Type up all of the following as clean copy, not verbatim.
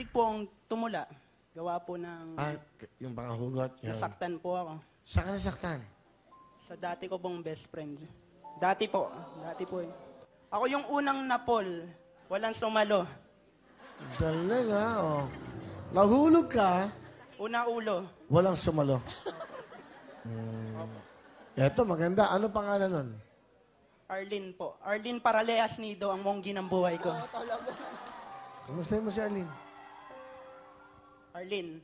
mahilig po akong tumula. Gawa po ng Yung mga hugot. nasaktan po ako. Saan ka nasaktan? Sa dati ko pong best friend. Dati po eh. Ako yung unang napol. Walang sumalo. Galing oh. Nahulog ka, Una ulo. walang sumalo. Eto, maganda. Ano pangalan nun? Arlene po. Arlene Paraleas Nido, ang monggi ng buhay ko. Kamusta mo si Arlene? Arlene,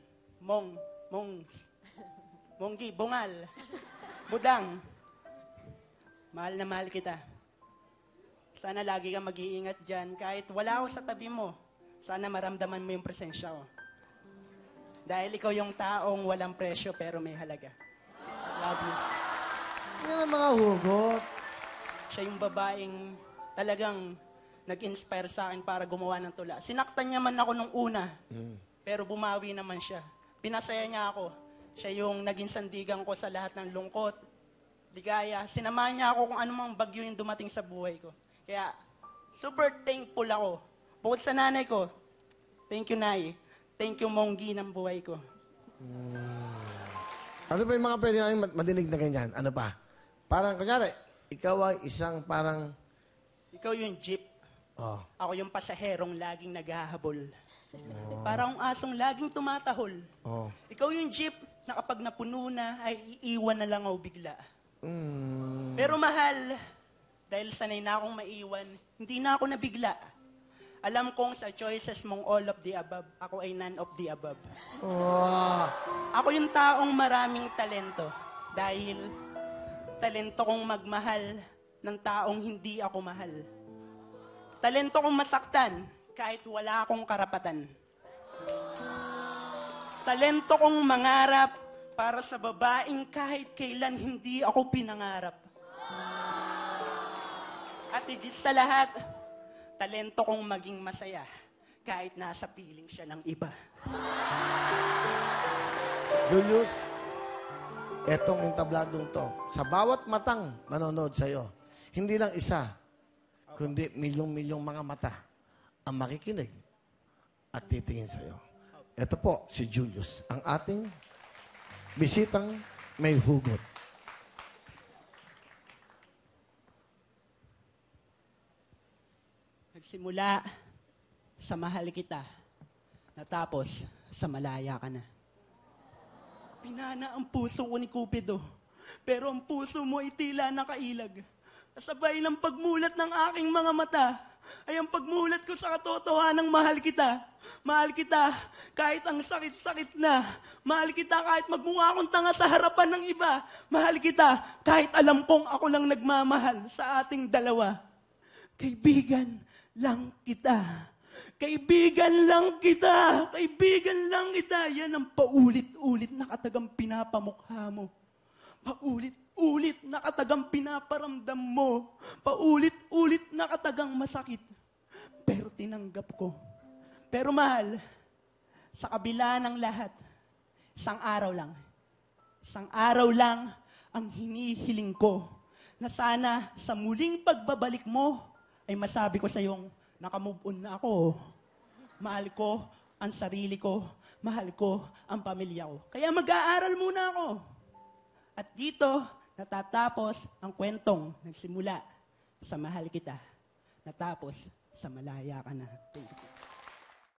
monggi, bungal, budang. Mahal na mahal kita. Sana lagi kang mag-iingat dyan. Kahit wala ako sa tabi mo, sana maramdaman mo yung presensya ko. Dahil ikaw yung taong walang presyo pero may halaga. Love you. Yan ang mga hugot. Siya yung babaeng talagang nag-inspire sa akin para gumawa ng tula. Sinaktan niya man ako nung una, pero bumawi naman siya. Pinasaya niya ako. Siya yung naging sandigan ko sa lahat ng lungkot, ligaya. Sinamahan niya ako kung anumang bagyo yung dumating sa buhay ko. Kaya, super thankful ako. Bukod sa nanay ko, thank you, Nay. Thank you, Monggi ng buhay ko. Ano pa yung mga pwede namin madinig na ganyan? Ano pa? Parang, kunyari, ikaw ay isang parang... Ikaw yung jeep. Oh. Ako yung pasaherong laging naghahabol. Parang asong laging tumatahol. Oh. Ikaw yung jeep na kapag napuno na, ay iiwan na lang ako bigla. Pero mahal, dahil sanay na akong maiwan, hindi na ako nabigla. Alam kong sa choices mong all of the above, ako ay none of the above. Oh. Ako yung taong maraming talento. Dahil talento kong magmahal ng taong hindi ako mahal. Talento kong masaktan kahit wala akong karapatan. Talento kong mangarap para sa babaeng kahit kailan hindi ako pinangarap. At higit sa lahat, talento kong maging masaya kahit nasa piling siya ng iba. Julius, etong entabladong to, sa bawat matang manonood sa'yo, hindi lang isa, kundi milyong-milyong mga mata ang makikinig at titingin sa'yo. Ito po, si Julius, ang ating bisitang may hugot. Nagsimula sa mahal kita, natapos sa malaya ka na. Pinana ang puso ko ni Cupido, pero ang puso mo ay tila nakailag. Kasabay ng pagmulat ng aking mga mata, ay ang pagmulat ko sa katotohanang mahal kita. Mahal kita kahit ang sakit-sakit na. Mahal kita kahit magmukha akong tanga sa harapan ng iba. Mahal kita kahit alam kong ako lang nagmamahal sa ating dalawa. Kaibigan lang kita. Kaibigan lang kita. Kaibigan lang kita. Yan ang paulit-ulit na katagang pinapamukha mo. Paulit-ulit na katagang pinaparamdam mo. Paulit-ulit na katagang masakit. Pero tinanggap ko. Pero mahal, sa kabila ng lahat, isang araw lang ang hinihiling ko na sana sa muling pagbabalik mo ay masabi ko sa iyong nakamove on na ako. Mahal ko ang sarili ko. Mahal ko ang pamilya ko. Kaya mag-aaral muna ako. At dito, natatapos ang kwentong nagsimula sa mahal kita. Natapos sa malaya ka na. Thank you.